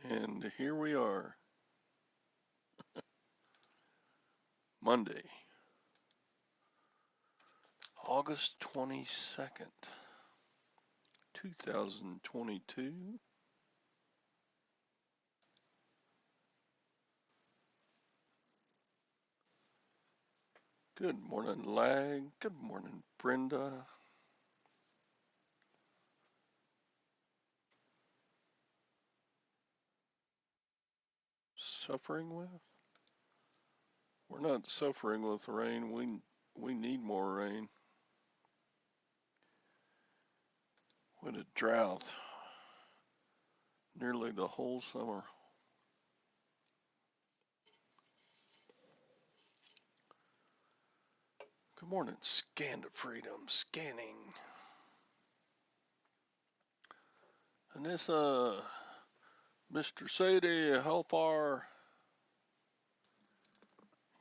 And here we are, Monday, August 22nd, 2022. Good morning, Lag. Good morning, Brenda. Suffering with? We're not suffering with rain. We need more rain. We had a drought nearly the whole summer. Good morning, Scan to Freedom, scanning. And this, Mr. Sadie, how far?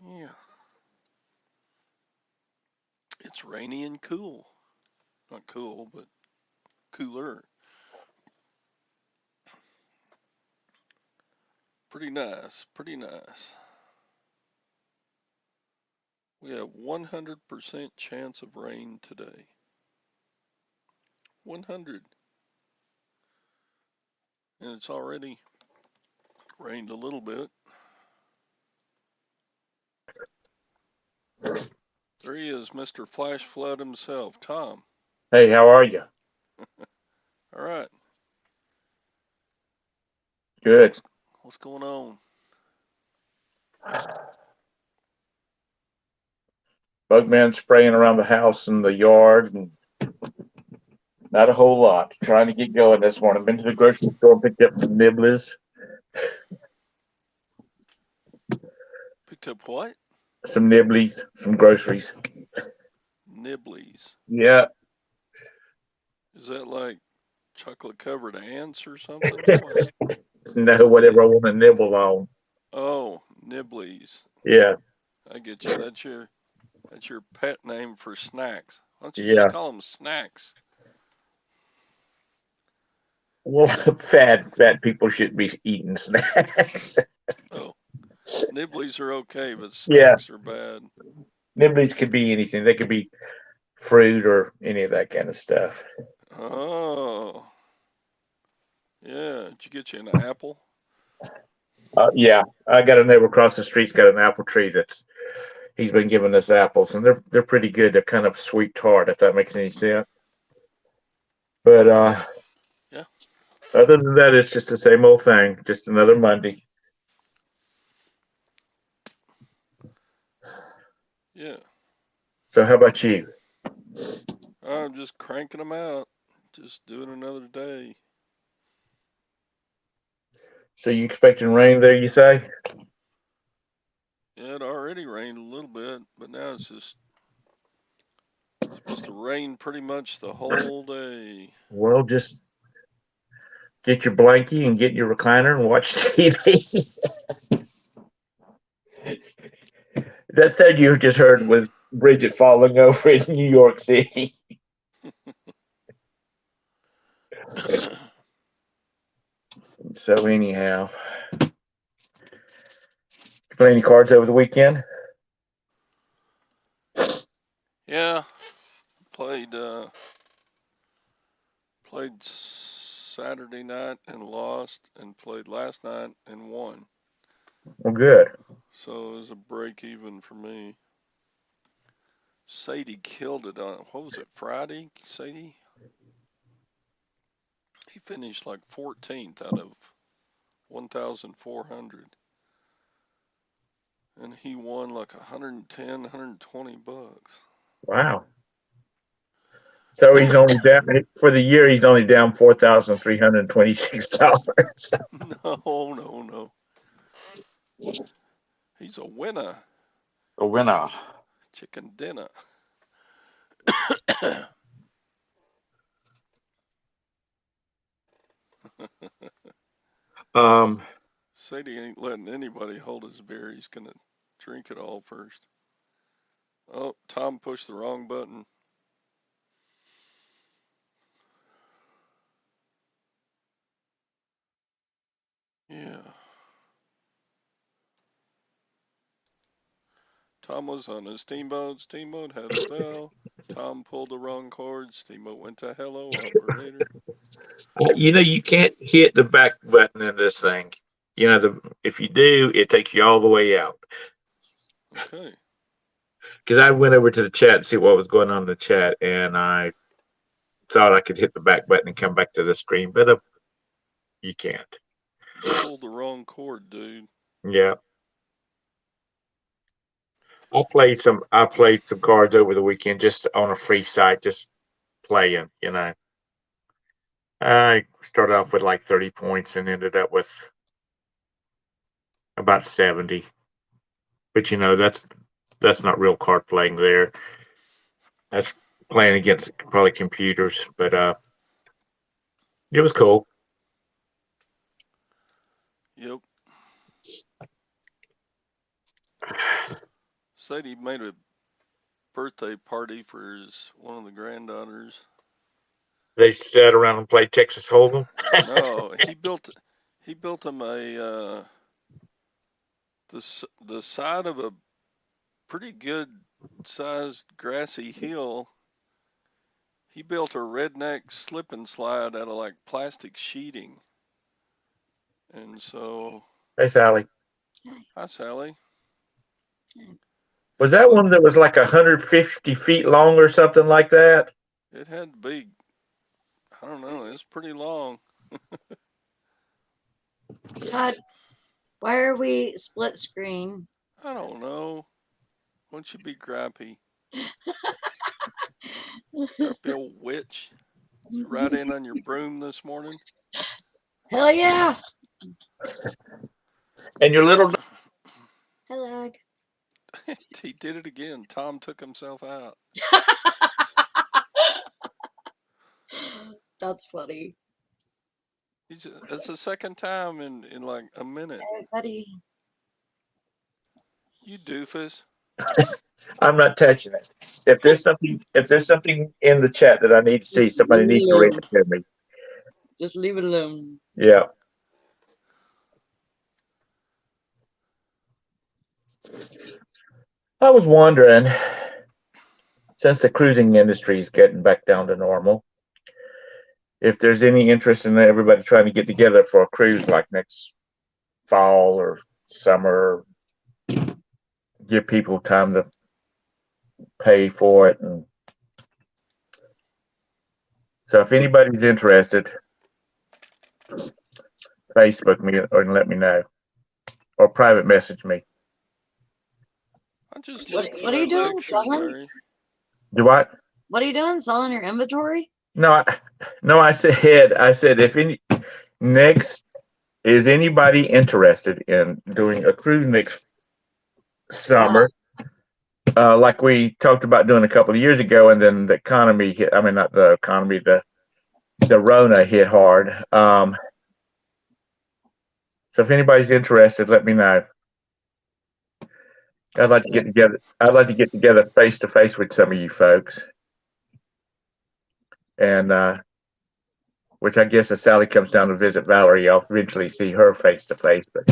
Yeah, it's rainy and cool. Not cool, but cooler. Pretty nice, pretty nice. We have 100% chance of rain today. 100. And it's already rained a little bit. There he is, Mr. Flash Flood himself, Tom. Hey, how are you? All right, Good. what's going on? Bugman spraying around the house and the yard, and not a whole lot. Trying to get going this morning. Been to the grocery store and picked up some nibblers, Picked up what? some nibblies, some groceries. Nibblies. Yeah. Is that like chocolate covered ants or something? What? No, whatever I want to nibble on. Oh, nibblies. Yeah. I get you. That's your pet name for snacks. Why don't you just Yeah. call them snacks? Well, fat people shouldn't be eating snacks. Oh, nibblies are okay, but Yeah. snacks are bad. Nibblies could be anything. They could be fruit or any of that kind of stuff. Oh, yeah. Did you get you an apple? Yeah. I got a neighbor across the street's got an apple tree that's he's been giving us apples, and they're pretty good. They're kind of sweet tart, if that makes any sense. But Yeah, other than that, it's just the same old thing. Just another Monday. yeah. So how about you? I'm just cranking them out. Just doing another day. So you expecting rain there? You say? Yeah, it already rained a little bit, but now it's just supposed to rain pretty much the whole day. Well, just get your blankie and get your recliner and watch TV. That thing you just heard was Bridget falling over in New York City. So anyhow, you play any cards over the weekend? Yeah, played played Saturday night and lost, and played last night and won. Well, good. So it was a break even for me. Sadie killed it on what was it, Friday? Sadie? He finished like 14th out of 1,400, and he won like 110, 120 bucks. Wow. So he's only down for the year. He's only down $4,326. No, no, no. He's a winner. A winner. Chicken dinner. Um, Sadie ain't letting anybody hold his beer. He's gonna drink it all first. Oh, Tom pushed the wrong button. Yeah. Tom was on a steamboat. Steamboat had a bell. Tom pulled the wrong cord. Steamboat went to hello, operator. You can't hit the back button in this thing. If you do, it takes you all the way out. Okay. Because I went over to the chat to see what was going on in the chat, and I thought I could hit the back button and come back to the screen, but you can't. You pulled the wrong cord, dude. Yeah. I played some cards over the weekend just on a free site, just playing. I started off with like 30 points and ended up with about 70. But that's not real card playing there. That's playing against probably computers, but it was cool. Yep. Said he made a birthday party for one of the granddaughters. They sat around and played Texas Hold'em. No, he built him the side of a pretty good sized grassy hill. He built a redneck slip and slide out of like plastic sheeting. And so, Hey, Sally. hi Sally. Was that one that was like 150 feet long or something like that? It had to be, I don't know, it's pretty long. Todd, why are we split screen? I don't know. Why don't you be gripey? Grumpy old witch. Did you ride in on your broom this morning? Hell yeah! And your little Hello. He did it again. Tom took himself out. That's funny. It's the second time in like a minute. Hey, buddy. You doofus. I'm not touching it. If there's something in the chat that I need to see, somebody needs to read it to me. Just leave it alone. Yeah. I was wondering, since the cruising industry is getting back down to normal, if there's any interest in everybody trying to get together for a cruise like next fall or summer, give people time to pay for it. And so if anybody's interested, Facebook me or let me know, or private message me. I just What looked for are you that doing, picture, son? Larry. Do what? What are you doing? Selling your inventory? No, I said if any next is anybody interested in doing a cruise next summer, like we talked about doing a couple of years ago, and then the economy hit. I mean, not the economy, the Rona hit hard. So if anybody's interested, let me know. I'd like to get together. I'd like to get together face to face with some of you folks, and which I guess if Sally comes down to visit Valerie, I'll eventually see her face to face. But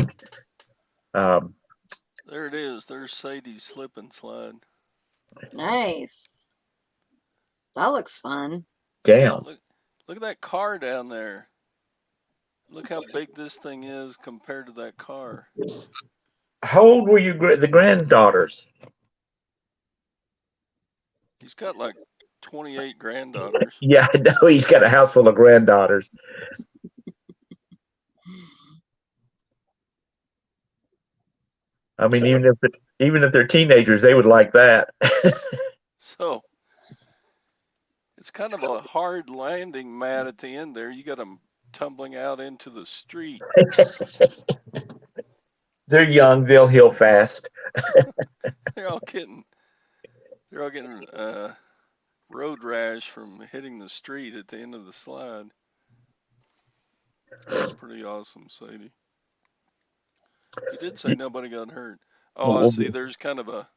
There it is. There's Sadie's slip and slide. Nice. That looks fun. damn. Look at that car down there. Look how big this thing is compared to that car. How old were the granddaughters? He's got like 28 granddaughters. Yeah, I know he's got a house full of granddaughters. I mean, even if they're teenagers, they would like that. So it's kind of a hard landing mat at the end there. You got them tumbling out into the street. They're young; they'll heal fast. They're all getting road rash from hitting the street at the end of the slide. That's pretty awesome, Sadie. He did say nobody got hurt. Oh, I see. There's kind of a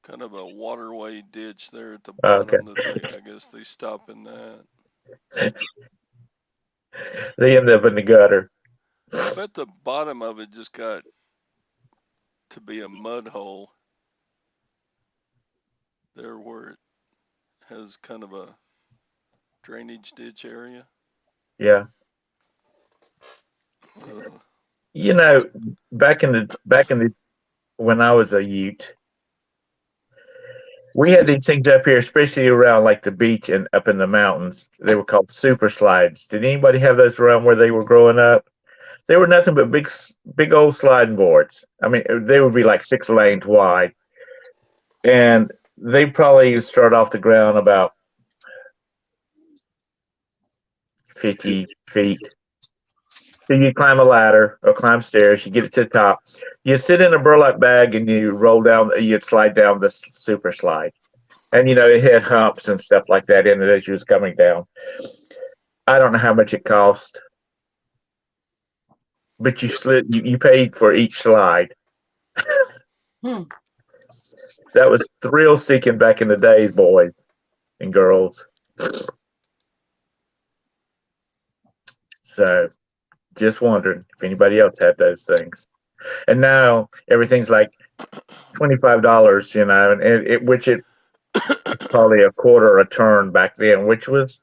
waterway ditch there at the bottom that I guess they stop in that. They end up in the gutter. I bet the bottom of it just got to be a mud hole. there where it has kind of a drainage ditch area. Yeah. Uh, You know, back in the when I was a Ute, we had these things up here, especially around like the beach and up in the mountains. They were called super slides. Did anybody have those around where they were growing up? They were nothing but big old sliding boards. I mean, they would be like 6 lanes wide, and they probably start off the ground about 50 feet. So you climb a ladder or climb stairs, you get it to the top. You'd sit in a burlap bag and you roll down, you'd slide down the super slide. And, it had humps and stuff like that in it as you was coming down. I don't know how much it cost, but you paid for each slide. Hmm. That was thrill seeking back in the days, boys and girls. So just wondering if anybody else had those things. And now everything's like $25, and which it probably a quarter a turn back then, which was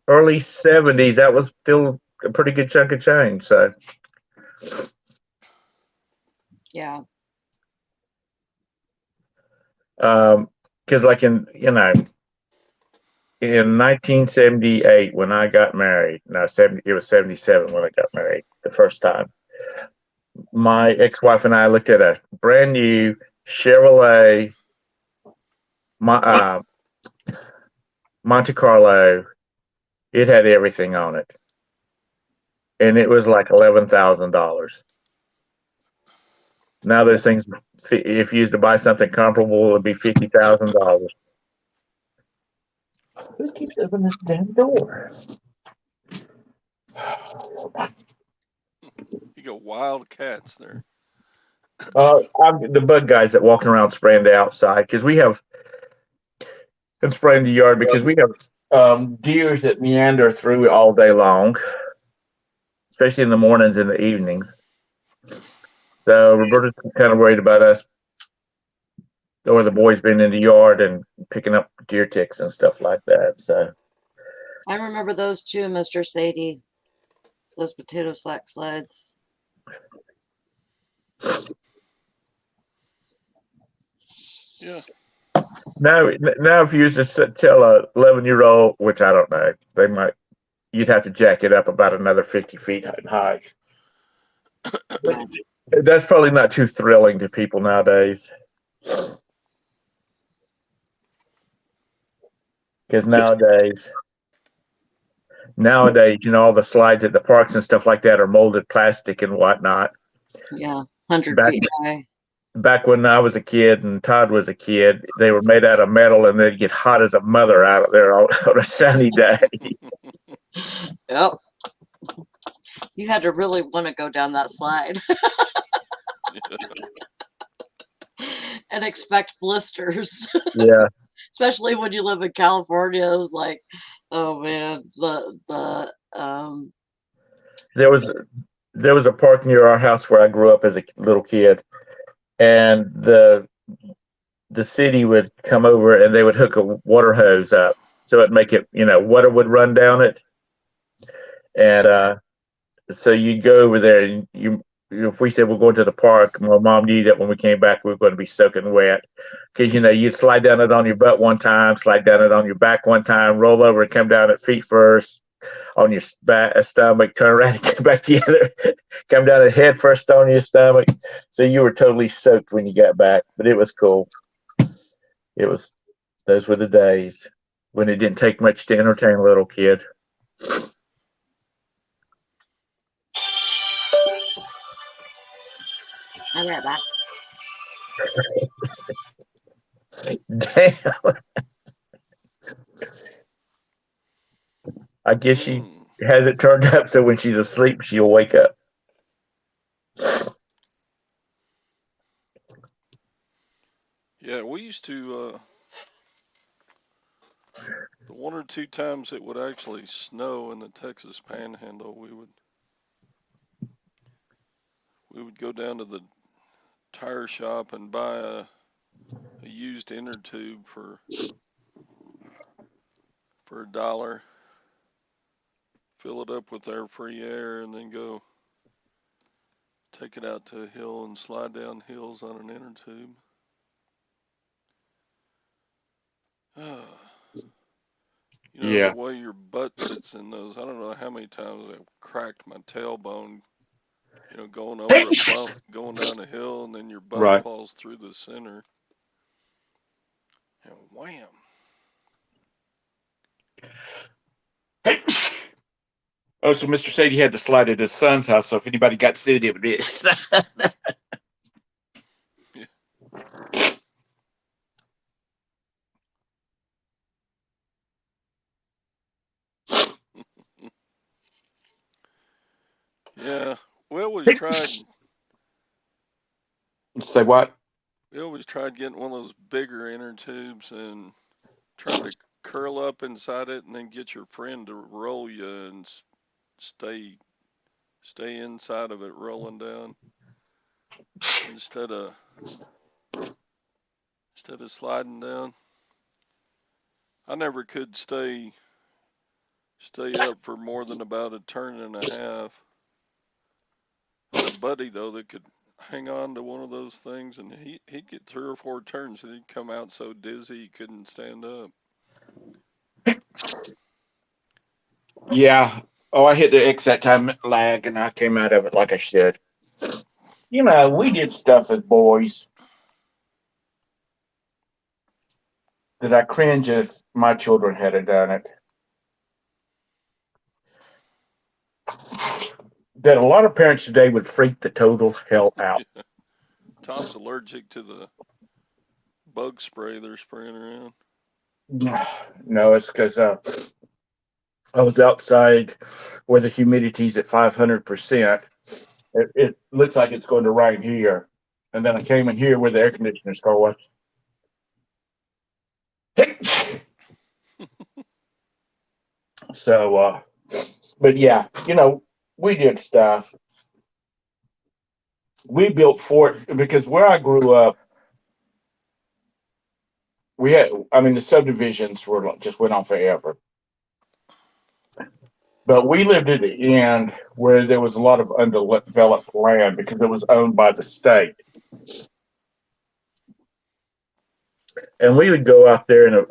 early 70s. That was still a pretty good chunk of change. So, Yeah. because like in 1978 when I got married, no, it was 77 when I got married the first time. My ex-wife and I looked at a brand new Chevrolet Monte Carlo. It had everything on it, and it was like $11,000. Now those things, if you used to buy something comparable, it would be $50,000. Who keeps opening this damn door? you got wild cats there. I'm the bug guys that walking around spraying the outside because and spraying the yard because we have deers that meander through all day long, especially in the mornings and the evenings. So Roberta's kind of worried about us or the boys being in the yard and picking up deer ticks and stuff like that. So I remember those too, Mr. Sadie. Those potato sack sleds. Yeah. now if you used to tell a 11-year-old, which I don't know, you'd have to jack it up about another 50 feet in height. Yeah. That's probably not too thrilling to people nowadays. Because nowadays, all the slides at the parks and stuff like that are molded plastic and whatnot. Yeah. 100 Back feet high. back when I was a kid and Todd was a kid, they were made out of metal and they'd get hot as a mother out of there on a sunny day. Yep. You had to really want to go down that slide and expect blisters. Yeah. Especially when you live in California. It was like, oh man, the There was a park near our house where I grew up as a little kid, and the city would come over and they would hook a water hose up so it'd make it, water would run down it. And so you'd go over there and if we said we're going to the park, my mom knew that when we came back, we were going to be soaking wet because, you'd slide down it on your butt one time, slide down it on your back one time, roll over and come down at feet first on your back, stomach, turn around and come back the other, come down at head first on your stomach. So you were totally soaked when you got back, but it was cool. Those were the days when it didn't take much to entertain a little kid. I'll be right back. Damn. I guess she has it turned up so when she's asleep, she'll wake up. Yeah, we used to, the one or two times it would actually snow in the Texas Panhandle, we would go down to the tire shop and buy a used inner tube for $1. Fill it up with their free air, and then go take it out to a hill and slide down hills on an inner tube. You know, the Yeah. way your butt sits in those, I don't know how many times I've cracked my tailbone, you know, going over a bump, going down a hill, and then your butt Right. falls through the center. And wham. Oh, so Mr. Sadie had to slide at his son's house, so if anybody got sued, it would be it. Yeah, we always tried. Say what? We always tried getting one of those bigger inner tubes and trying to curl up inside it, and then get your friend to roll you and stay inside of it, rolling down instead of sliding down. I never could stay up for more than about a turn and a half. I had a buddy though that could hang on to one of those things, and he'd get 3 or 4 turns, and he'd come out so dizzy he couldn't stand up. Yeah. Oh, I hit the X that time lag, and I came out of it like I should. You know, we did stuff as boys that I cringe if my children had done it. That a lot of parents today would freak the total hell out. Yeah. Tom's allergic to the bug spray they're spraying around. No, it's because I was outside where the humidity's at 500%. It looks like it's going to rain here. And then I came in here where the air conditioner's going. So, but yeah, you know, we did stuff. We built forts because where I grew up, the subdivisions were just went on forever. But we lived at the end where there was a lot of undeveloped land because it was owned by the state. And we would go out there and,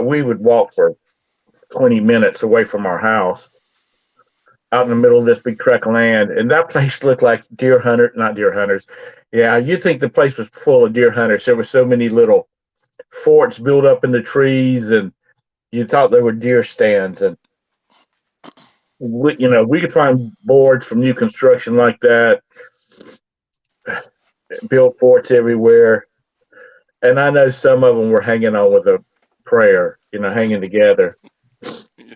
we would walk for 20 minutes away from our house out in the middle of this big tract of land. And that place looked like not deer hunters. Yeah, you'd think the place was full of deer hunters. There were so many little forts built up in the trees, and you thought they were deer stands. And we could find boards from new construction like that, built forts everywhere. And I know some of them were hanging on with a prayer, hanging together. Yeah.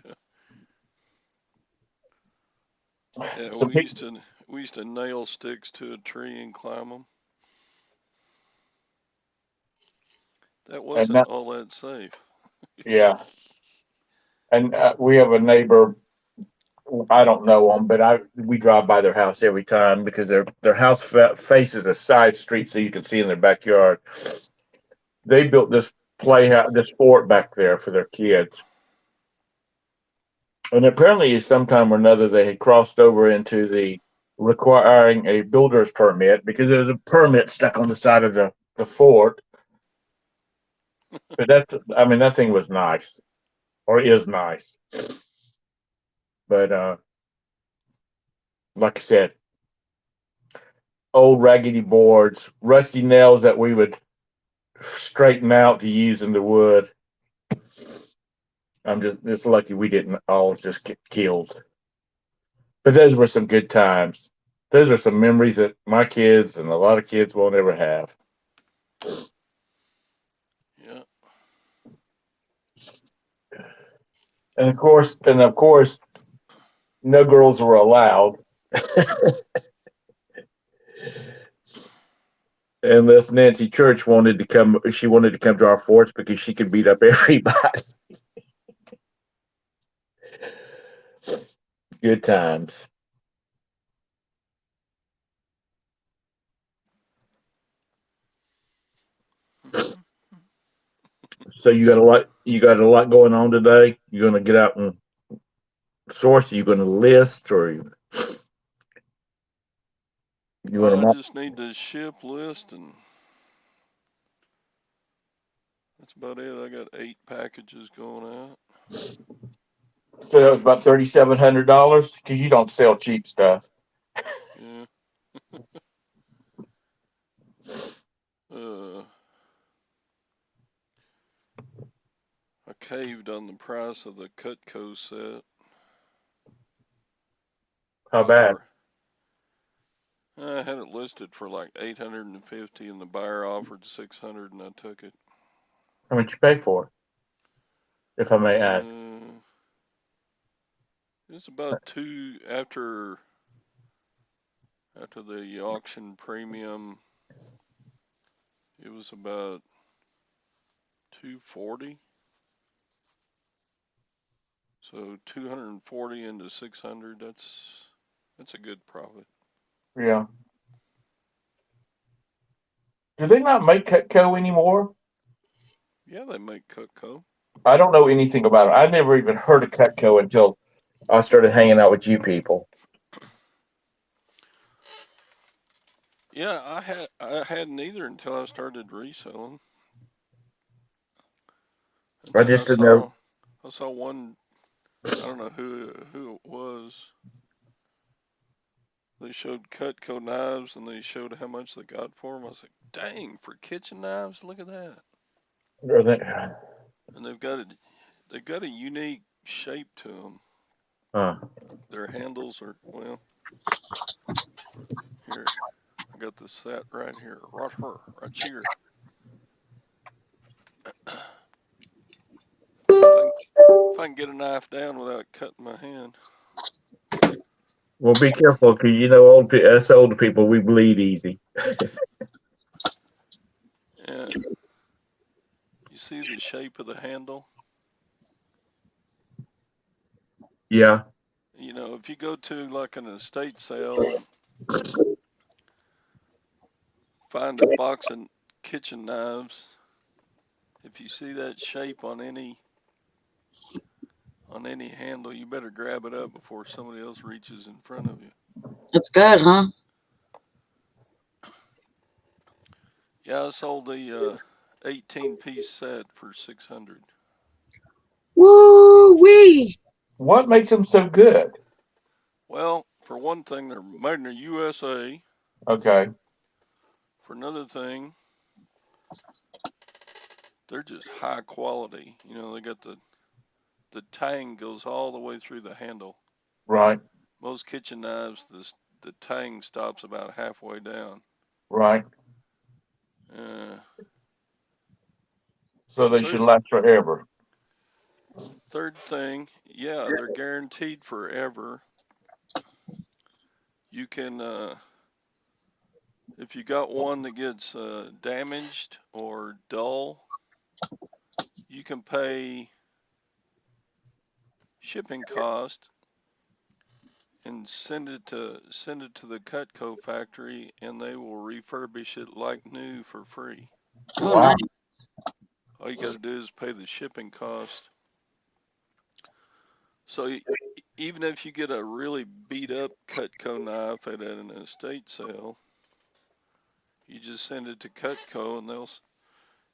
Yeah, So we used to nail sticks to a tree and climb them. That wasn't all that safe. yeah. And we have a neighbor. I don't know them, but we drive by their house every time because their house faces a side street, so you can see in their backyard. They built this this fort back there for their kids, and apparently, sometime or another, they had crossed over into the requiring a builder's permit because there was a permit stuck on the side of the fort. But that thing was nice, or is nice. But like I said, old raggedy boards, rusty nails that we would straighten out to use in the wood. I'm just lucky we didn't all just get killed. But those were some good times. Those are some memories that my kids and a lot of kids won't ever have. Yeah. And of course, no girls were allowed. Unless Nancy Church wanted to come, she wanted to come to our forts because she could beat up everybody. Good times. So you got a lot. You got a lot going on today. You're going to get out and source. You're going to list, or you want I to. just need to ship list, and that's about it. I got 8 packages going out. So that was about $3,700 because you don't sell cheap stuff. Yeah. uh, I caved on the price of the Cutco set. How bad? I had it listed for like 850, and the buyer offered 600, and I took it. How much you pay for it, if I may ask? It's about after the auction premium. It was about 240. So 240 into 600. That's a good profit. Yeah. Do they not make Cutco anymore? Yeah, they make Cutco. I don't know anything about it. I never even heard of Cutco until I started hanging out with you people. Yeah, I hadn't either until I started reselling. And I then just didn't know. I saw one. I don't know who it was. They showed Cutco knives, and they showed how much they got for them. I was like, dang, for kitchen knives, look at that. Are they, And they've got a unique shape to them. Their handles are, well, here, I got the set right here, right here. If I can get a knife down without cutting my hand. Well, be careful because you know us older people, we bleed easy. Yeah. You see the shape of the handle? Yeah. You know, if you go to like an estate sale and find a box of kitchen knives, if you see that shape on any handle, you better grab it up before somebody else reaches in front of you. It's good, huh? Yeah, I sold the 18-piece set for 600. Woo wee! What makes them so good? Well, for one thing, they're made in the USA. Okay. For another thing, they're just high quality. You know, they got the tang goes all the way through the handle. Right. Most kitchen knives, the tang stops about halfway down. Right. So they should Third last forever. third thing, yeah, they're guaranteed forever. You can, if you got one that gets damaged or dull, you can pay shipping cost and send it to the Cutco factory, and they will refurbish it like new for free. Oh, Wow. nice. All you got to do is pay the shipping cost. So even if you get a really beat up Cutco knife at an estate sale, you just send it to Cutco, and they'll.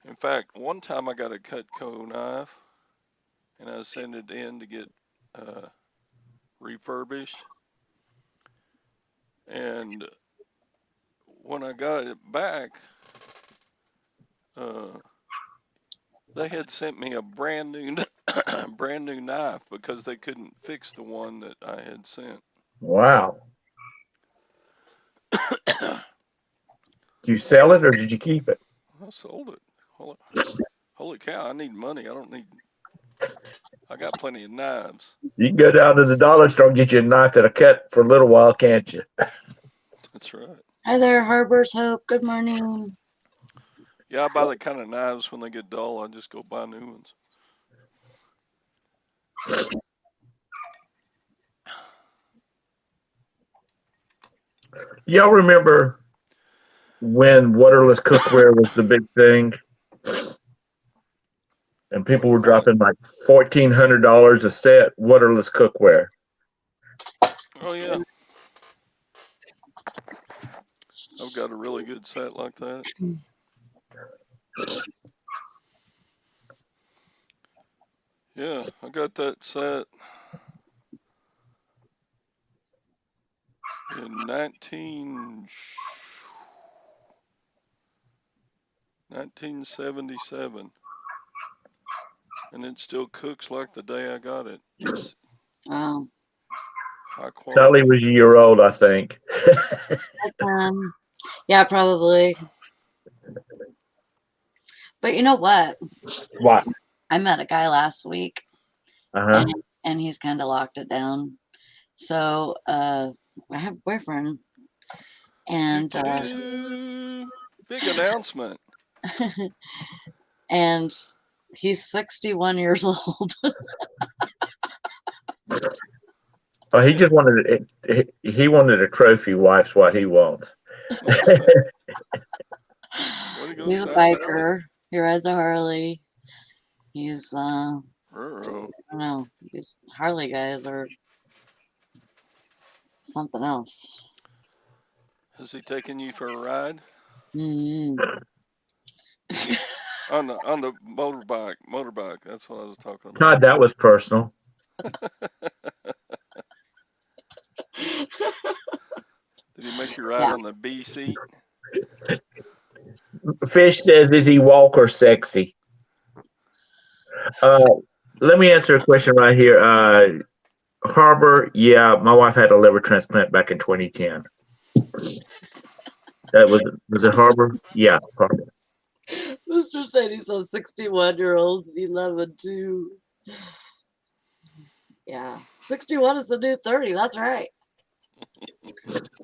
In fact, one time I got a Cutco knife, and I sent it in to get refurbished, and when I got it back, they had sent me a brand new knife because they couldn't fix the one that I had sent. Wow. Did you sell it or did you keep it? I sold it. Holy cow! I need money. I got plenty of knives. You can go down to the dollar store and get you a knife that'll cut for a little while, can't you? That's right. Hi there, Harbor's Hope. Good morning. Yeah, I buy the kind of knives when they get dull. I just go buy new ones. Y'all remember when waterless cookware was the big thing? And people were dropping like $1,400 a set waterless cookware. Oh yeah, I've got a really good set like that. Yeah, I got that set in 1977, and it still cooks like the day I got it. It's Oh, high Sally quality. was a year old, I think. yeah, probably. But you know what? What? I met a guy last week, Uh-huh. and he's kind of locked it down. So I have a boyfriend, and Big announcement. and he's 61 years old. Oh, he just wanted it. He wanted a trophy wife's what he wants. Way to go, He's a Sally. biker. He rides a Harley. He's I Ruh-roh. don't know. These Harley guys are something else. Has he taken you for a ride Mm. on the motorbike? That's what I was talking about. God, that was personal. Did he make you ride Yeah. on the B seat? Fish says, "Is he walk or sexy?" Let me answer a question right here. Harbor, yeah, my wife had a liver transplant back in 2010. That was it Harbor? Yeah, Harbor. Mr. Sadie says 61-year-olds be loving too. Yeah. 61 is the new 30. That's right.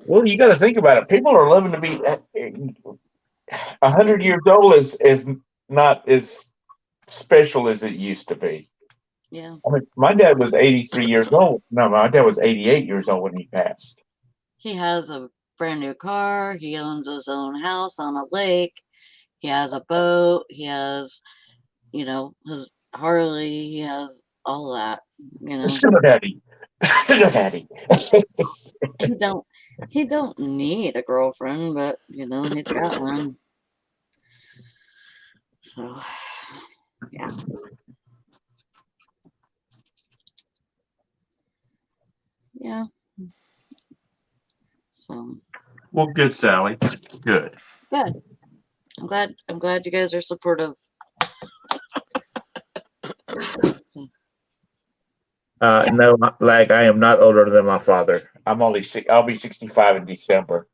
Well, you got to think about it. People are living to be 100 years old is not as special as it used to be. Yeah. I mean, my dad was 83 years old. No, my dad was 88 years old when he passed. He has a brand new car. He owns his own house on a lake. He has a boat. He has, his Harley. He has all that. Sugar daddy. Sugar daddy. He don't need a girlfriend, but he's got one. So yeah. Yeah. So Well, good, Sally. Good. good. I'm glad you guys are supportive. No, like I am not older than my father. I'll be 65 in December.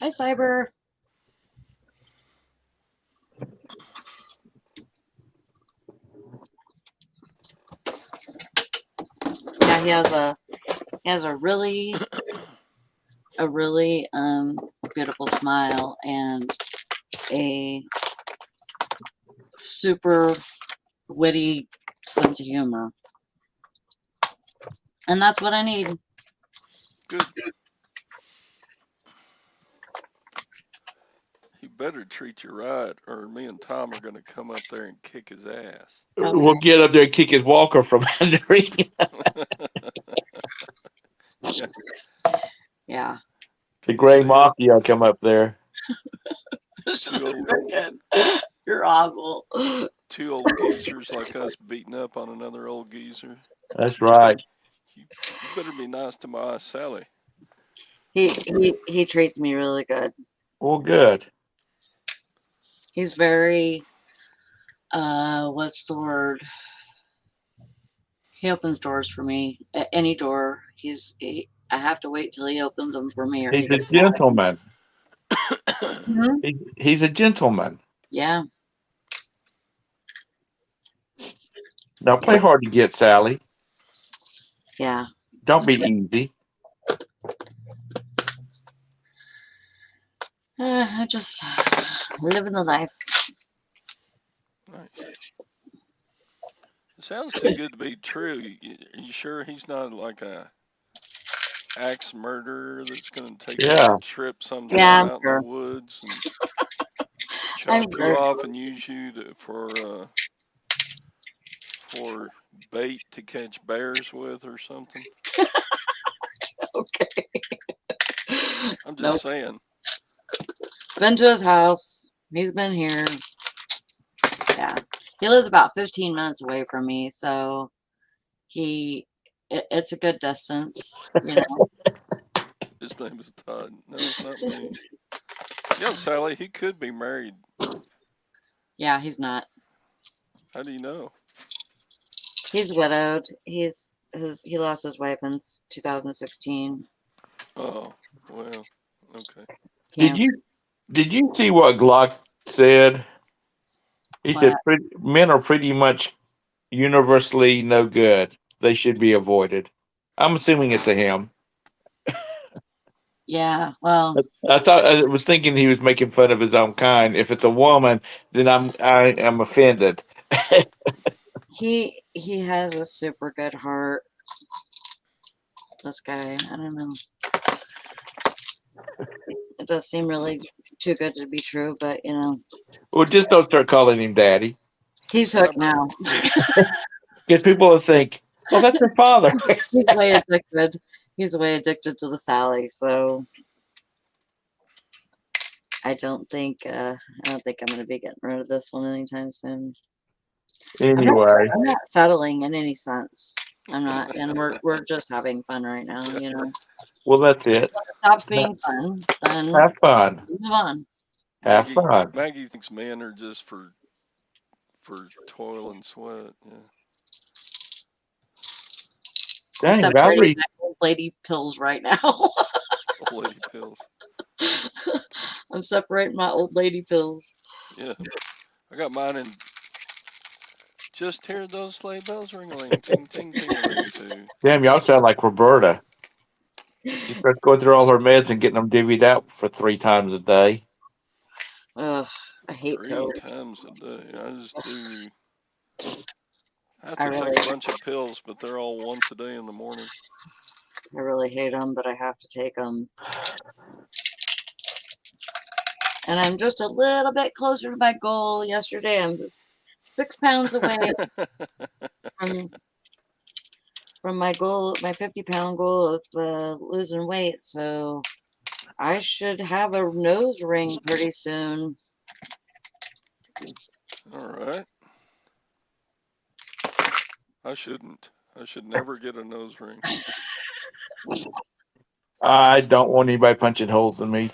Hi, Cyber. Yeah, he has a really beautiful smile and a super witty sense of humor. And that's what I need. Good. He better treat you right, or me and Tom are going to come up there and kick his ass. Okay. We'll get up there and kick his walker from under him. Yeah. The Gray Mafia will come up there. You're awful. Two old geezers like us beating up on another old geezer. That's right. You better be nice to my Sally. He treats me really good. Well, good. He's very what's the word? He opens doors for me. Any door. I have to wait till he opens them for me. Or He's a gentleman. Mm-hmm. He's a gentleman. Yeah. Now play hard to get, Sally. Yeah. Don't be easy. I just living the life. Nice. It sounds too good to be true. Are you sure he's not like a axe murderer that's going to take a trip sometime out in the woods and I mean, chop you off and use you for bait to catch bears with or something? okay. I'm just Nope. saying. Been to his house. He's been here. Yeah. He lives about 15 minutes away from me, so it's a good distance, you know. His name is Todd. No, it's not me. Yeah, Sally, he could be married. Yeah, he's not. How do you know? He's widowed. He lost his wife in 2016. Oh, well, okay. Did Cancer. you see what Glock said? He said What? men are pretty much universally no good. They should be avoided. I'm assuming it's a him. Yeah. Well, I was thinking he was making fun of his own kind. If it's a woman, then I am offended. he has a super good heart. This guy, I don't know. It does seem really too good to be true, but you know, Well, just don't start calling him daddy, he's hooked now. because people will think, "Oh, that's her father." He's way addicted. He's way addicted to the Sally, so I don't think I'm gonna be getting rid of this one anytime soon. Anyway, I'm not settling in any sense. I'm not, and we're just having fun right now, you know. well, that's it. If it stops being fun, then Have fun. move on. Have fun. Maggie thinks men are just for toil and sweat. Yeah. I'm Dang, separating Valerie. my old lady pills right now. Old lady pills. I'm separating my old lady pills. Yeah. I got mine in. Just hear those sleigh bells ring-a-ling, ting, ting, ting-a-ling, too. Damn, y'all sound like Roberta. She starts going through all her meds and getting them divvied out for 3 times a day. Ugh, I hate 3 pills. times a day. I just do. I have I to really, take a bunch of pills, but they're all once a day in the morning. I really hate them, but I have to take them. And I'm just a little bit closer to my goal. Yesterday, I'm just 6 pounds away from my goal, my 50-pound goal of losing weight. So I should have a nose ring pretty soon. All right. I shouldn't. I should never get a nose ring. I don't want anybody punching holes in me.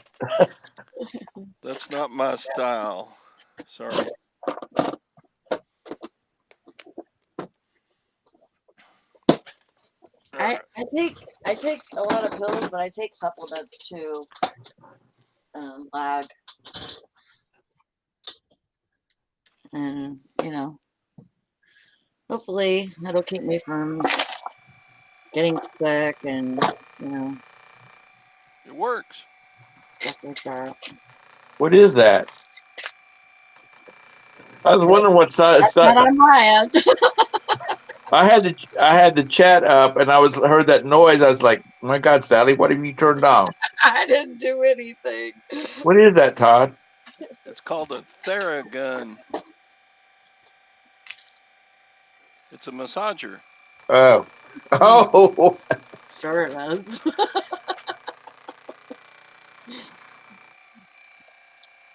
That's not my style. Sorry. I take a lot of pills, but I take supplements too. Lag, and you know, hopefully it'll keep me from getting sick and you know It works. stuff like that. What is that? I was wondering what size. That's not on my end. I had the chat up and heard that noise. I was like, "My God, Sally, what have you turned on? I didn't do anything. What is that, Todd?" It's called a Theragun. It's a massager. Oh, oh, Sure it is.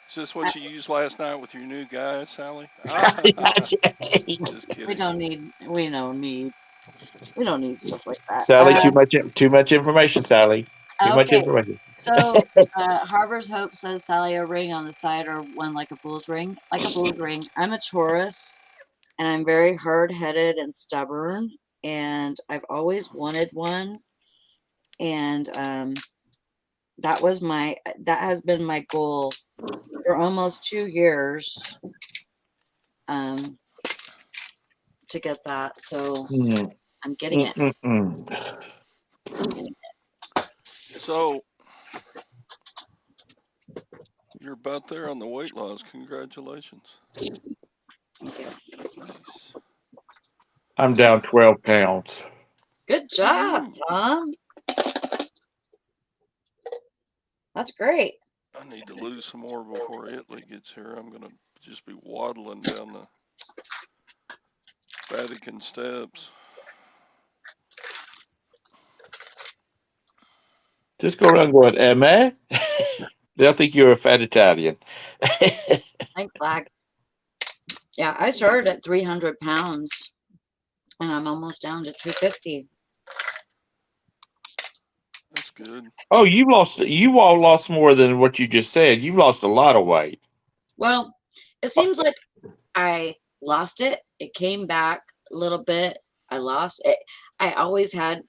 Is this what you used last night with your new guy, Sally? Just kidding. We don't need stuff like that. Sally, too much information, Sally. Too much Okay, information. so Harbor's Hope says Sally a ring on the side or one like a bull's ring. Like a bull's ring. I'm a Taurus and I'm very hard-headed and stubborn and I've always wanted one. And that has been my goal for almost 2 years to get that. So I'm getting it. So you're about there on the weight loss. Congratulations. Nice. I'm down 12 pounds. Good job, Tom. That's great. I need to lose some more before Italy gets here. I'm gonna just be waddling down the Vatican steps. Just go around going, "Am?" They'll think you're a fat Italian. Thanks, Flag. Yeah, I started at 300 pounds and I'm almost down to 250. That's good. Oh, you all lost more than what you just said. You've lost a lot of weight. Well, it seems like I lost it. It came back a little bit. I lost it. I always had,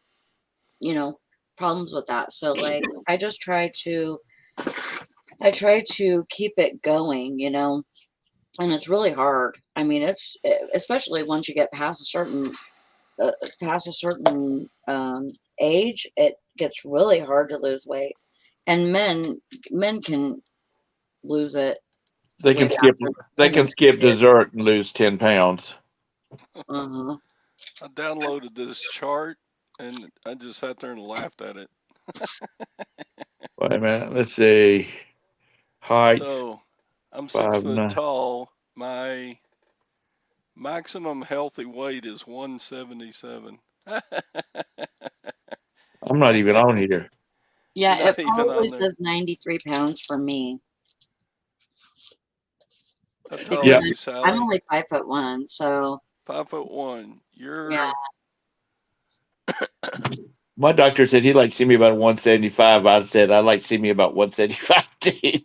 problems with that. So like I try to keep it going, and it's really hard. I mean, it's especially once you get past a certain age, it gets really hard to lose weight. And men can lose it They can way skip. after They can women skip do. dessert and lose 10 pounds. Uh-huh. I downloaded this chart and I just sat there and laughed at it. Wait a minute. Let's see. Height So I'm 6 foot 5'9". tall. My maximum healthy weight is 177. I'm not even on here. Yeah, Not it even probably on there. says 93 pounds for me How tall because Yeah. are you, I'm Sally? only 5'1", so 5'1". yeah. My doctor said he'd like to see me about 175. I said I'd like to see me about 175 too.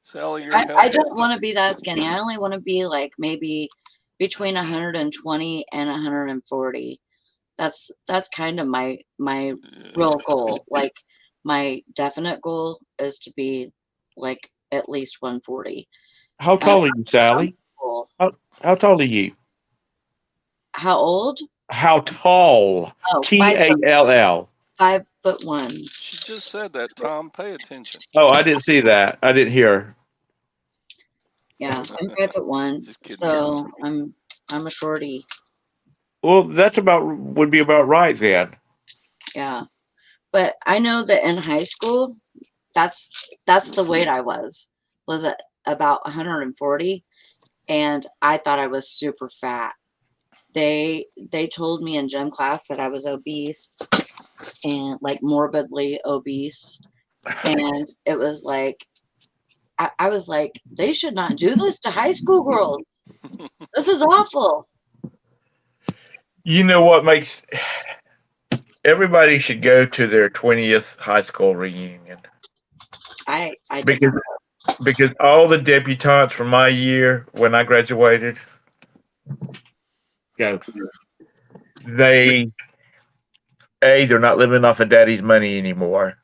Sally, you're I healthy. don't want to be that skinny. I only want to be like maybe between 120 and 140. That's kind of my real goal. Like my definite goal is to be like at least 140. How tall are you, I'm Sally? cool. How tall are you? How old? How tall? Oh, Tall. 5'1". She just said that, Tom. Pay attention. Oh, I didn't see that. I didn't hear. Yeah, I'm 5'1", Just kidding. so I'm a shorty. Well, would be about right then. Yeah, but I know that in high school, that's the weight I was at about 140, and I thought I was super fat. They told me in gym class that I was obese and like morbidly obese, and it was like I was like, they should not do this to high school girls. This is awful. You know what makes everybody should go to their 20th high school reunion I did because not. all the debutantes from my year when I graduated, go. They're not living off of daddy's money anymore.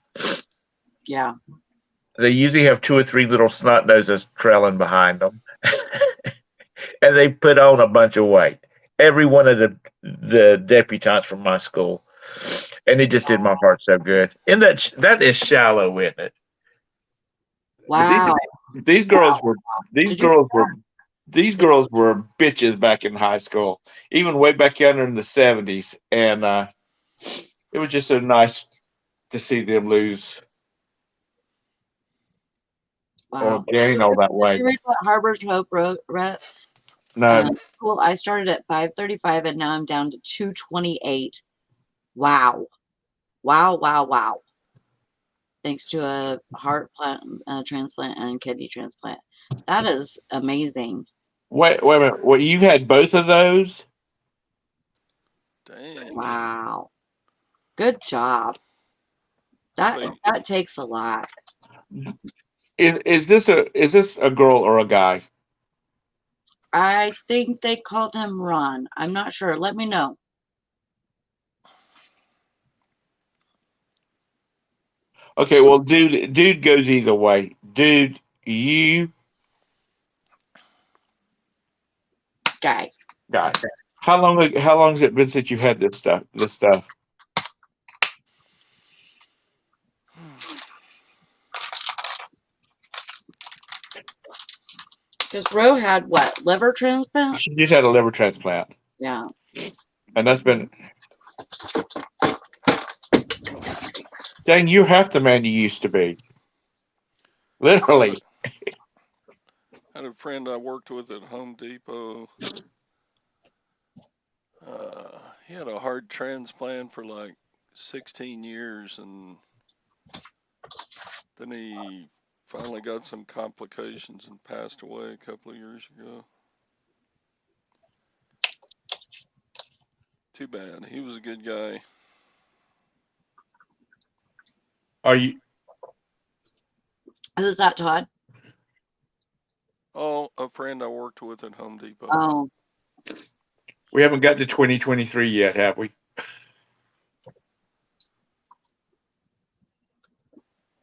Yeah. They usually have 2 or 3 little snot noses trailing behind them, and they put on a bunch of weight. Every one of the debutantes from my school, and it just did my heart so good. And that is shallow, isn't it? But Wow. these girls were Did you? these girls were bitches back in high school, even way back yonder in the 70s, and it was just so nice to see them lose or Wow. gain all that Did weight. you read what Harbor's Hope wrote? No, Well, I started at 535 and now I'm down to 228. Wow. Wow. Thanks to a heart transplant and kidney transplant. That is amazing. wait a minute. Well, you've had both of those? Dang. Wow. Good job. That Wait. that takes a lot. Is this a girl or a guy? I think they called him Ron. I'm not sure. Let me know. Okay, well, dude goes either way. Dude, you Guy. guy. How long has it been since you've had this stuff? Because Ro had what? Liver transplant? She just had a liver transplant, Yeah. and that's been. Dang, you're half the man you used to be. Literally. Had a friend I worked with at Home Depot. He had a heart transplant for like 16 years, and then he finally got some complications and passed away a couple of years ago. Too bad. He was a good guy. Are you? Who's that, Todd? Oh, a friend I worked with at Home Depot. Oh, We haven't got to 2023 yet, have we?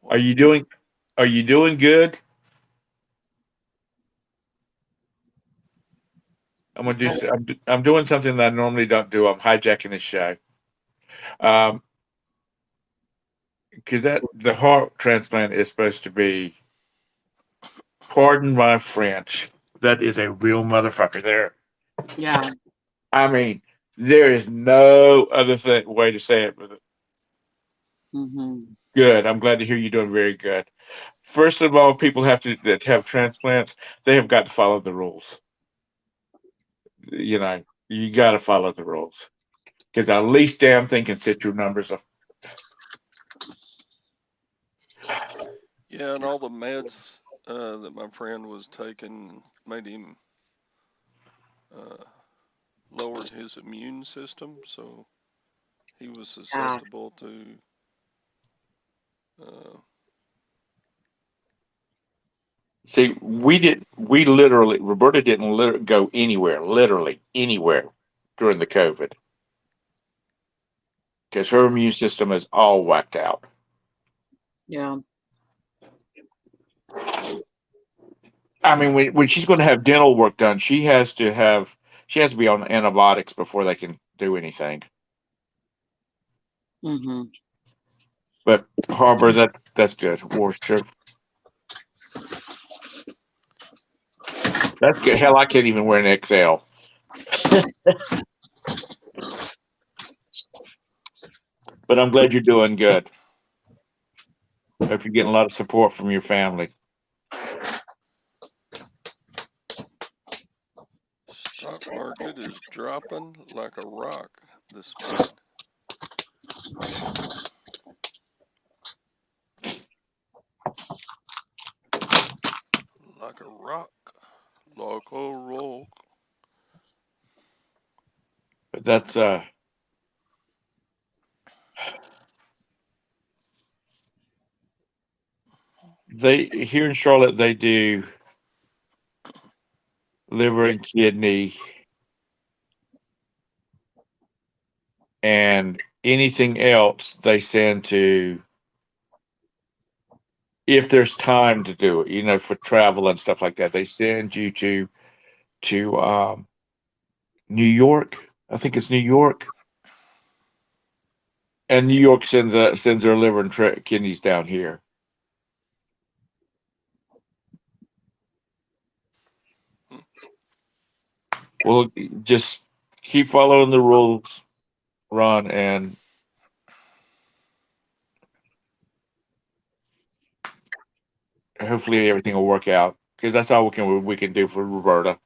Are you doing? Are you doing good? I'm gonna do. I'm doing something that I normally don't do. I'm hijacking the show. Because that the heart transplant is supposed to be. Pardon my French. That is a real motherfucker there. yeah. I mean, there is no other way to say it. But Mm-hmm. good. I'm glad to hear you're doing very good. First of all, people that have transplants. They have got to follow the rules. You know, you got to follow the rules because the least damn thing can set your numbers up. Yeah, and all the meds that my friend was taking made him uh, lowered his immune system, so he was Yeah. susceptible to uh, See, we literally, Roberta didn't go anywhere, literally anywhere during the COVID because her immune system is all whacked out. Yeah. I mean, when she's going to have dental work done, she has to be on antibiotics before they can do anything. Mm-hmm. But Harbor, that's good. Worcester, that's good. Hell, I can't even wear an XL. But I'm glad you're doing good. Hope you're getting a lot of support from your family. stock market is dropping like a rock this morning. Like a rock, like a rock. But that's they here in Charlotte they do liver and kidney and anything else they send to if there's time to do it, for travel and stuff like that. They send you to New York. I think it's New York, and New York sends their liver and kidneys down here. Well, just keep following the rules, Ron, and hopefully everything will work out. Because that's all we can do for Roberta.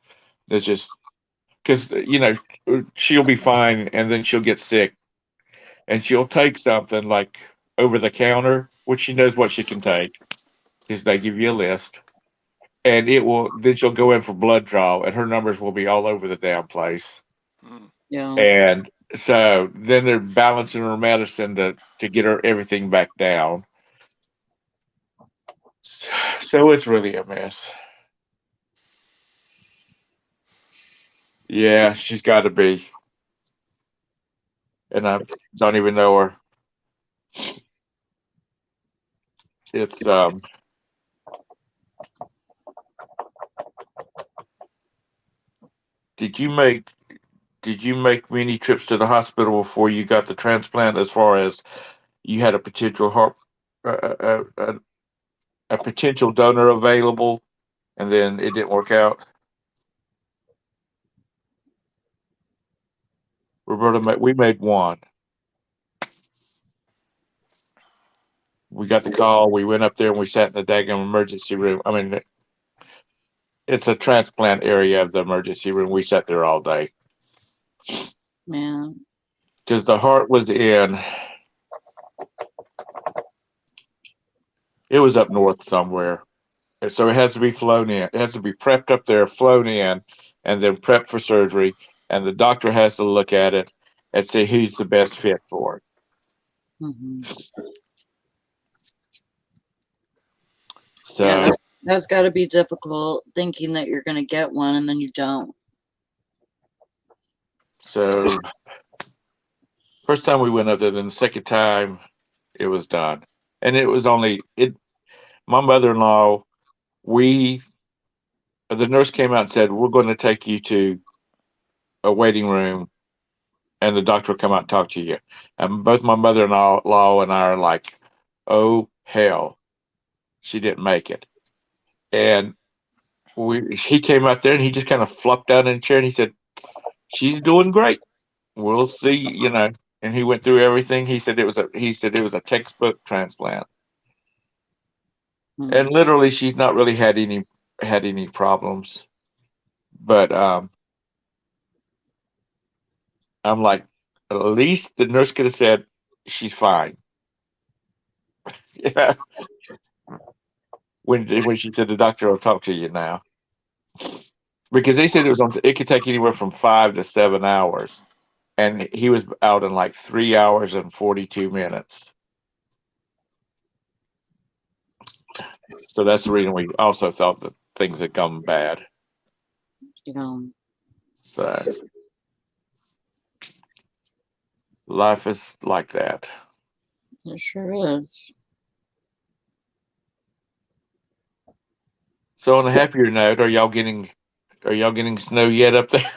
It's just because she'll be fine, and then she'll get sick, and she'll take something like over the counter, which she knows what she can take, because they give you a list, and it will. Then she'll go in for blood draw, and her numbers will be all over the damn place. Mm. Yeah. And so then they're balancing her medicine to get her everything back down. So it's really a mess. Yeah, she's got to be, and I don't even know her. It's Did you make many trips to the hospital before you got the transplant? As far as you had a potential heart, a potential donor available, and then it didn't work out. Roberta, we made one. we got the call. We went up there and we sat in the daggum emergency room. I mean, it's a transplant area of the emergency room. We sat there all day Man. because the heart was in. It was up north somewhere, so it has to be flown in. It has to be prepped up there, flown in, and then prepped for surgery. And the doctor has to look at it and see who's the best fit for it. Hmm. So, Yeah, that's got to be difficult thinking that you're going to get one and then you don't. so first time we went up there, then the second time it was done, and it was only it. My mother-in-law, we the nurse came out and said, "We're going to take you to a waiting room, and the doctor will come out and talk to you." And both my mother-in-law and I are like, "Oh hell, she didn't make it." And he came out there and he just kind of flopped down in a chair and he said, "She's doing great. We'll see," you know. And he went through everything. He said it was a textbook transplant, Hmm. and literally she's not really had any problems. But I'm like, at least the nurse could have said she's fine. Yeah, when she said the doctor will talk to you now, because they said it could take anywhere from 5 to 7 hours, and he was out in like 3 hours and 42 minutes. So that's the reason we also thought that things had gone bad. You know, So life is like that. it sure is. So on a happier note, are y'all getting snow yet up there?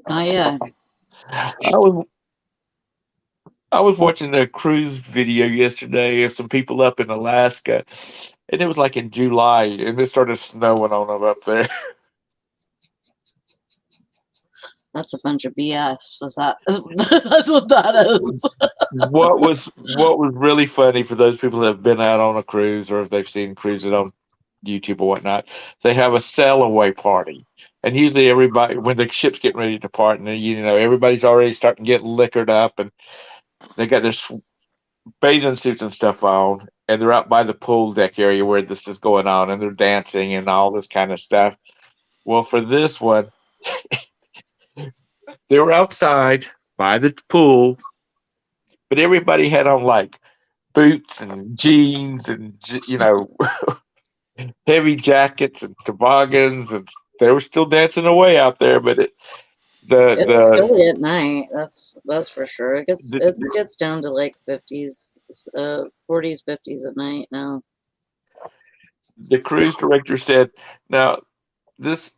Not yet. I was I was watching a cruise video yesterday of some people up in Alaska, and it was like in July, and it started snowing on them up there. That's a bunch of BS. Is that? That's what that is. What was really funny for those people that have been out on a cruise or if they've seen cruises on YouTube or whatnot, they have a sail away party. And usually everybody, when the ship's getting ready to depart, and everybody's already starting to get liquored up, and they got their bathing suits and stuff on, and they're out by the pool deck area where this is going on, and they're dancing and all this kind of stuff. Well, for this one, they were outside by the pool, but everybody had on like boots and jeans and heavy jackets and toboggans, and they were still dancing away out there. But the It's the chilly at night. That's for sure. the, It gets down to like 50s, 40s, 50s at night now. the cruise director said, "Now this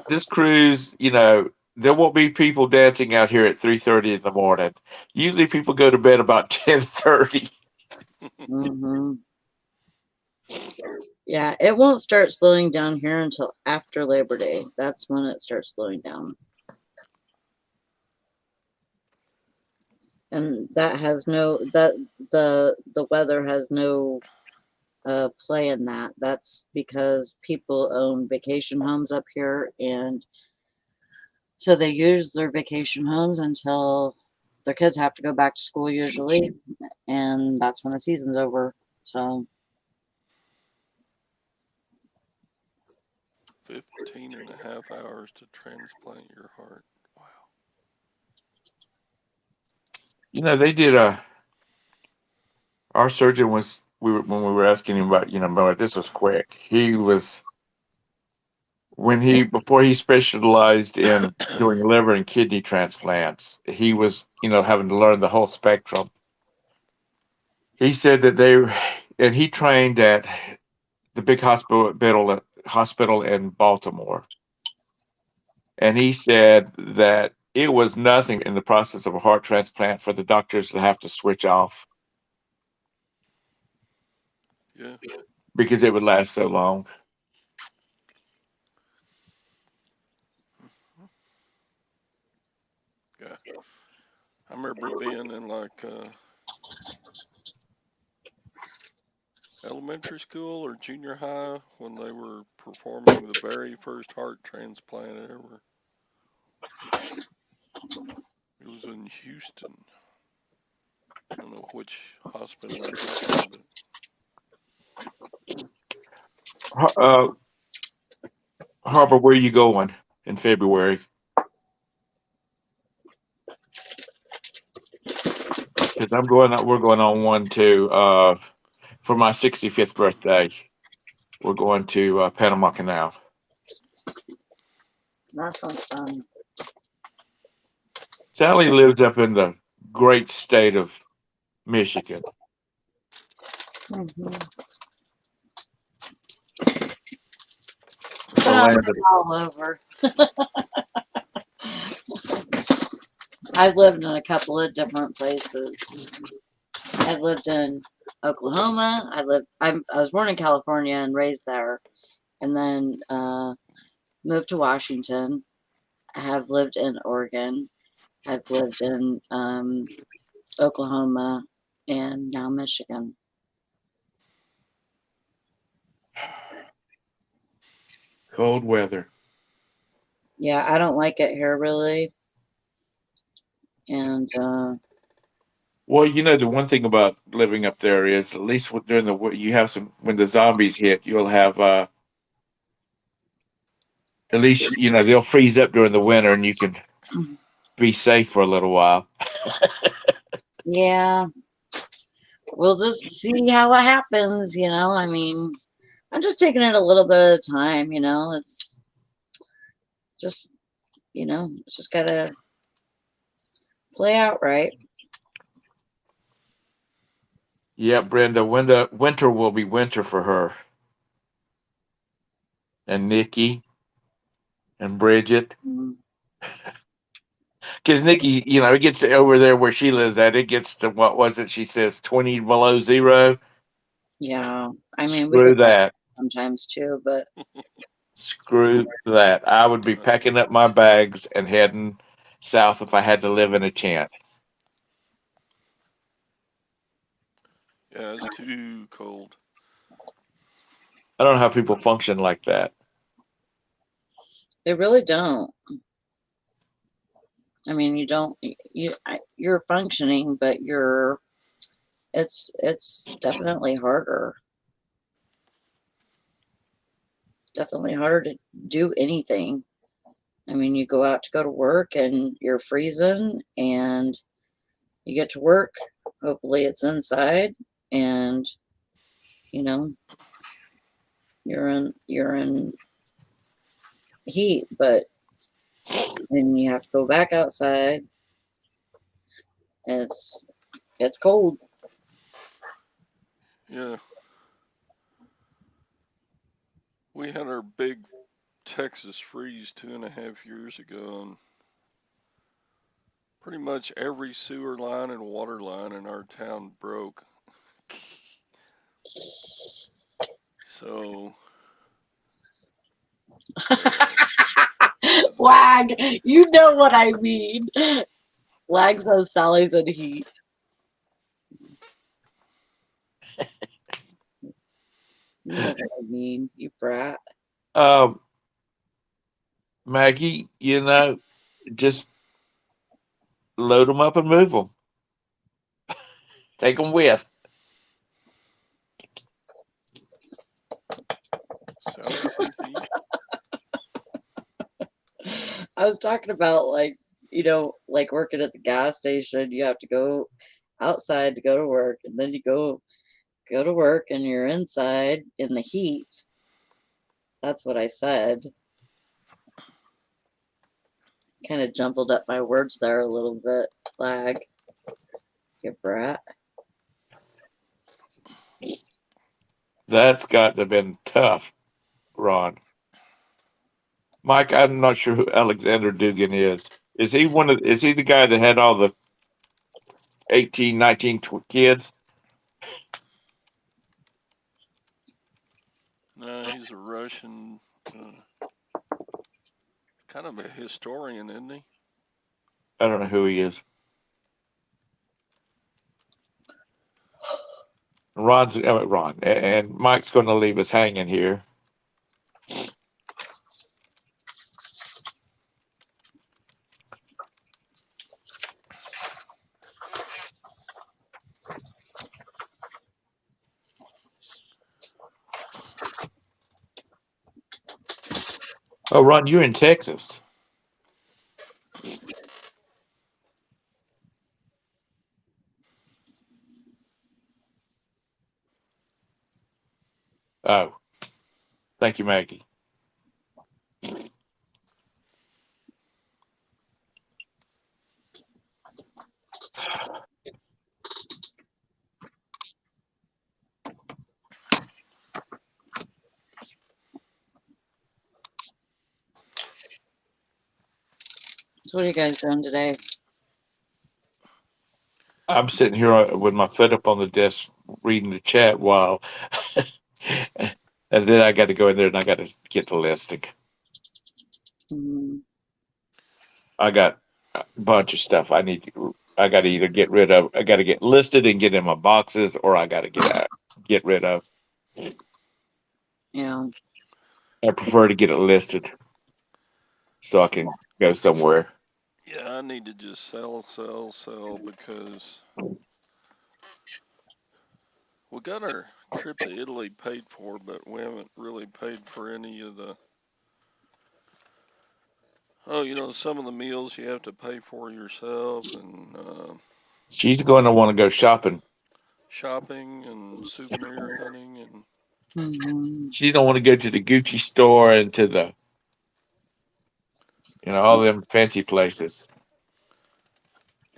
this cruise, there won't be people dancing out here at 3:30 in the morning. Usually people go to bed about 10:30." Hmm. Yeah, it won't start slowing down here until after Labor Day. That's when it starts slowing down. And that has no that the weather has no play in that. That's because people own vacation homes up here, and so they use their vacation homes until their kids have to go back to school usually, and that's when the season's over. So 15 and a half hours to transplant your heart. Wow. They did our surgeon when we were asking him about this was quick. He was before he specialized in doing liver and kidney transplants, he was having to learn the whole spectrum. He said that and he trained at the big hospital in Baltimore, and he said that it was nothing in the process of a heart transplant for the doctors to have to switch off Yeah. because it would last so long. Yeah. I remember being in like elementary school or junior high when they were performing the very first heart transplant ever. It was in Houston. I don't know which hospital in Houston, but Harper, where are you going in February? Because we're going on one too. For my 65th birthday, we're going to Panama Canal. That sounds fun. Sally lives up in the great state of Michigan. Mm-hmm. The land of, All over. I've lived in a couple of different places. I've lived in Oklahoma. I was born in California and raised there, and then moved to Washington. I have lived in Oregon. I've lived in Oklahoma, and now Michigan. cold weather. Yeah, I don't like it here really, and Well, you know, the one thing about living up there is at least during you have some when the zombies hit, you'll have at least you know they'll freeze up during the winter and you can be safe for a little while. yeah, we'll just see how it happens. I mean, I'm just taking it a little bit at a time. It's just it's just gotta play out right. Yeah, Brenda, winter will be winter for her and Nikki and Bridget. Mm. Because Nikki, you know, it gets over there where she lives at. It gets to what was it? She says 20 below zero. Yeah, I mean we Screw get that. sometimes too, but Screw that. I would be packing up my bags and heading south if I had to live in a tent. yeah, it's too cold. I don't know how people function like that. they really don't. I mean, you don't you're functioning, but it's definitely harder. Definitely harder to do anything. I mean, you go to work and you're freezing and you get to work, hopefully it's inside and you know, you're in heat, but then you have to go back outside. And it's cold. Yeah, we had our big Texas freeze 2.5 years ago, and pretty much every sewer line and water line in our town broke. So, Wag, you know what I mean. Wag says Sally's in heat. You know what I mean, you brat. Um, Maggie, you know, just load them up and move them. Take them with. Sally's in heat. I was talking about like working at the gas station. You have to go outside to go to work, and then you go to work, and you're inside in the heat. That's what I said. Kind of jumbled up my words there a little bit. Flag, you brat. That's got to have been tough, Ron. Mike, I'm not sure who Alexander Dugan is. Is he the guy that had all the 18, 19 kids? No, he's a Russian, kind of a historian, isn't he? I don't know who he is. Ron and Mike's going to leave us hanging here. Oh, Ron, you're in Texas. Oh, thank you, Maggie. So what are you guys doing today? I'm sitting here with my foot up on the desk reading the chat while, and then I got to go in there and I got to get the listing. Mm, I got a bunch of stuff I got to either get rid of. I got to get listed and get in my boxes, or I got to get rid of. yeah. I prefer to get it listed so I can go somewhere. Yeah, I need to just sell because we got our trip to Italy paid for, but we haven't really paid for any of the. Oh, some of the meals you have to pay for yourself, and She's going to want to go shopping. shopping and souvenir hunting, and Mm-hmm. She don't want to go to the Gucci store and to the all them fancy places.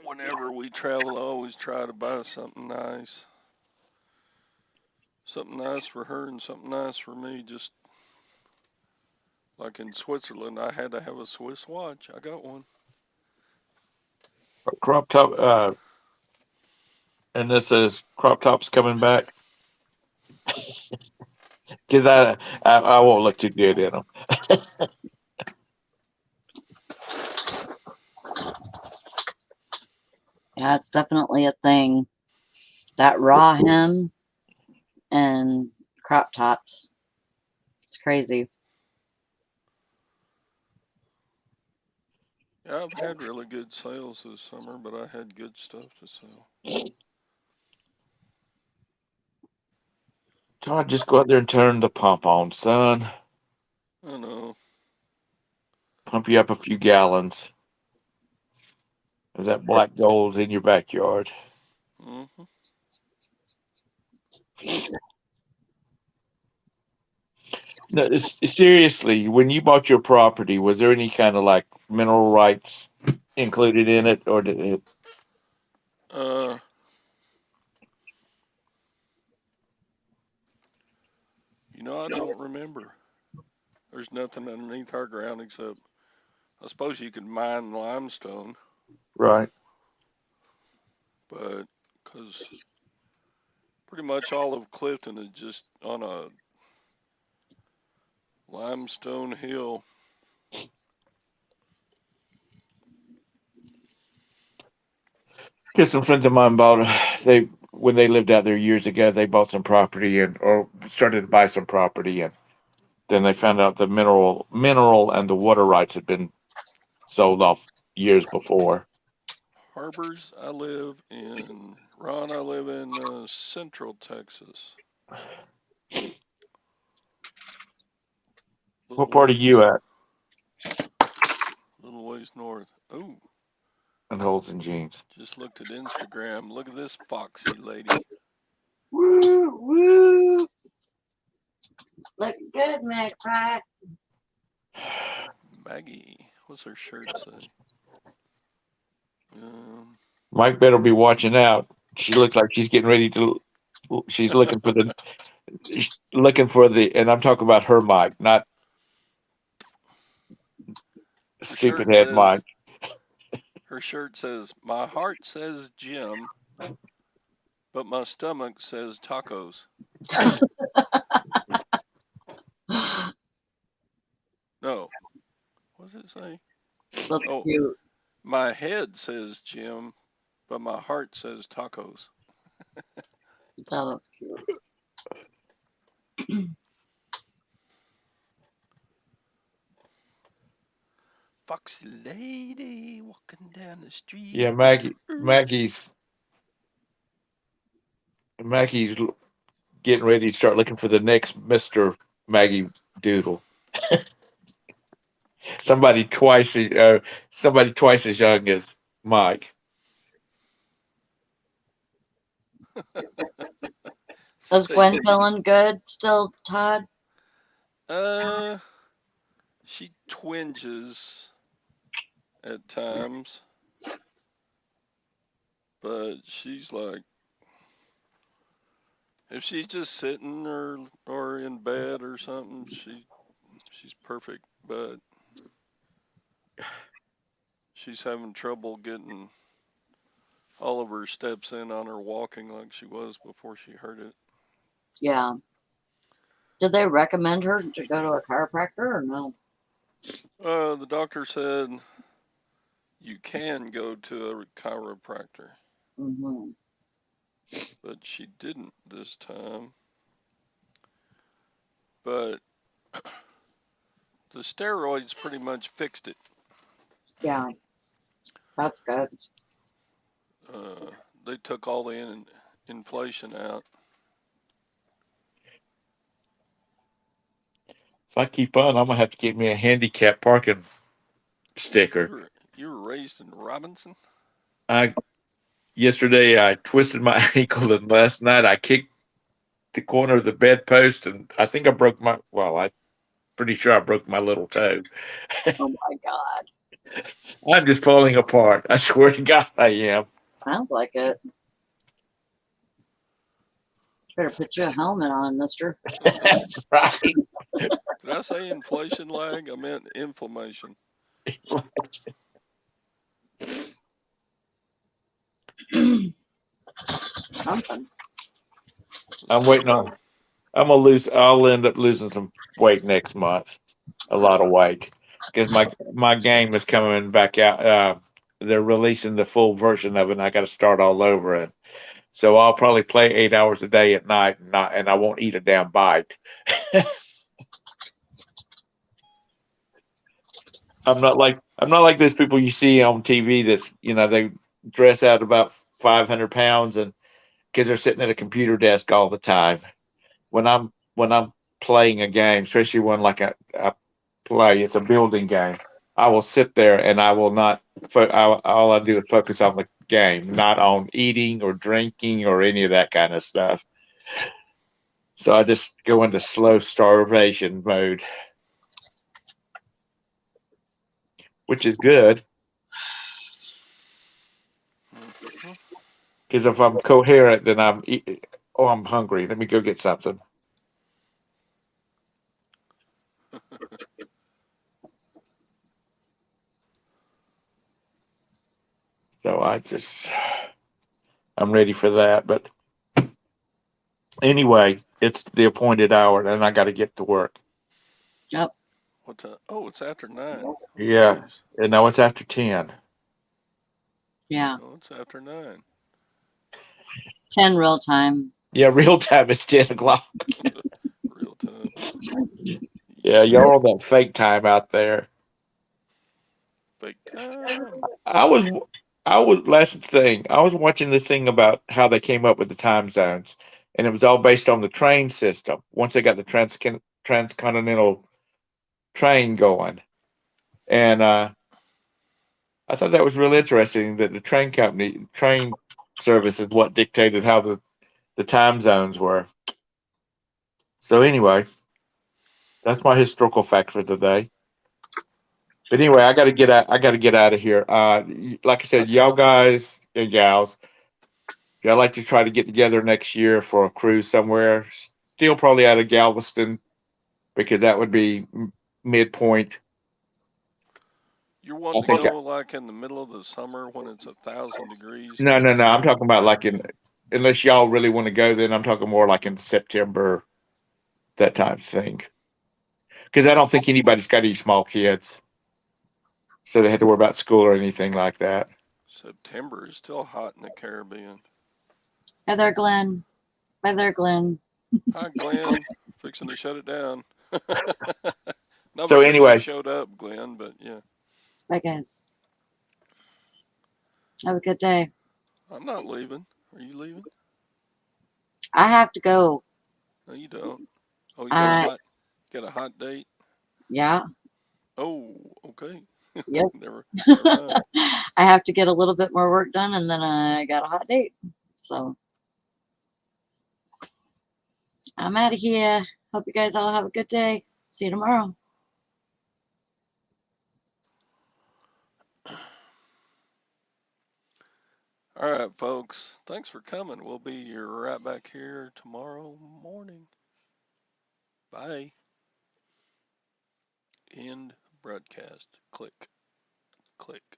whenever we travel, I always try to buy something nice. Something nice for her and something nice for me. Just like in Switzerland, I had to have a Swiss watch. I got one. Crop top, and this is crop tops coming back because I won't look too good in them. Yeah, it's definitely a thing. That raw hem and crop tops. It's crazy. Yeah, I've had really good sales this summer, but I had good stuff to sell. Todd, just go out there and turn the pump on, son. I know. Pump you up a few gallons of that black gold in your backyard. Hmm. No, seriously, when you bought your property, was there any kind of like mineral rights included in it, or did it? Uh, I don't remember. There's nothing underneath our ground except I suppose you could mine limestone, Right. but because pretty much all of Clifton is just on a limestone hill. Because some friends of mine bought they when they lived out there years ago, they bought some property and or started to buy some property, and then they found out the mineral and the water rights had been sold off years before. Harbors, I live in Ron. I live in Central Texas, What little part of you ways, at? little ways north. Oh, And holes and jeans. just looked at Instagram. Look at this foxy lady, Woo, woo. Look good, McFry. Maggie. What's her shirt say? Um, Mike better be watching out. She looks like she's getting ready to. She's looking for the, and I'm talking about her Mike, not her stupid shirt head Mike. says her shirt says my heart says Jim, but my stomach says tacos. No, what does it say? That's Oh, cute. my head says Jim, but my heart says tacos. Oh, that's cute. Foxy lady walking down the street. Yeah, Maggie's getting ready to start looking for the next Mr. Maggie Doodle. Somebody twice as young as Mike. Is Say, Gwen feeling good still, Todd? she twinges at times, but she's like, if she's just sitting or in bed or something, she's perfect. But she's having trouble getting all of her steps in on her walking like she was before she hurt it. Yeah. Did they recommend her to go to a chiropractor or no? The doctor said you can go to a chiropractor, Mm-hmm. but she didn't this time. But the steroids pretty much fixed it. Yeah, that's good. They took all the inflation out. If I keep on, I'm gonna have to get me a handicap parking sticker. You were raised in Robinson? I Yesterday I twisted my ankle, and last night I kicked the corner of the bedpost, and I think I broke my. Well, I'm pretty sure I broke my little toe. Oh my God. I'm just falling apart. I swear to God, I am. Sounds like it. Better put you a helmet on, mister. That's right. Did I say inflation lag? I meant inflammation. Something. I'm waiting on. I'm gonna lose. I'll end up losing some weight next month. A lot of weight because my game is coming back out. They're releasing the full version of it, and I got to start all over. And so I'll probably play 8 hours a day at night, and I won't eat a damn bite. I'm not like those people you see on TV that's they dress out about 500 pounds and because they're sitting at a computer desk all the time. When I'm playing a game, especially one like I play, it's a building game. I will sit there and I will not. All I do is focus on the game, not on eating or drinking or any of that kind of stuff. So I just go into slow starvation mode, which is good Mhm. because if I'm coherent, then oh, I'm hungry. Let me go get something. So I'm ready for that. But anyway, it's the appointed hour, and I got to get to work. Yep. What's that? Oh, it's after 9. Oh, Yeah, jeez. and now it's after 10. Yeah. Oh, it's after 9. 10 real time. Yeah, real time is 10 o'clock. Real time. Yeah, y'all on that fake time out there. Fake time. I was, last thing. I was watching this thing about how they came up with the time zones, and it was all based on the train system. Once they got the transcontinental train going, and I thought that was really interesting that the train service is what dictated how the time zones were. So anyway, that's my historical fact for today. But anyway, I got to get out. I got to get out of here. Like I said, y'all guys and gals, y'all like to try to get together next year for a cruise somewhere. Still probably out of Galveston because that would be midpoint. You're I wanting to think. go like in the middle of the summer when it's 1,000 degrees No, no, and no. I'm talking about like unless y'all really want to go, then I'm talking more like in September, that type of thing. Because I don't think anybody's got any small kids, so they have to worry about school or anything like that. September is still hot in the Caribbean. Hey there, Glenn. Bye there, Glenn. Hi, Glenn. Fixing to shut it down. Not So because you anyway, showed up, Glenn, but yeah. Bye, guys. Have a good day. I'm not leaving. Are you leaving? I have to go. No, you don't. Oh, you I got a hot date? Yeah. Oh, okay. Yep. Never mind. I have to get a little bit more work done, and then I got a hot date. So I'm out of here. Hope you guys all have a good day. See you tomorrow. All right, folks. Thanks for coming. We'll be right back here tomorrow morning. Bye. End broadcast. Click. Click.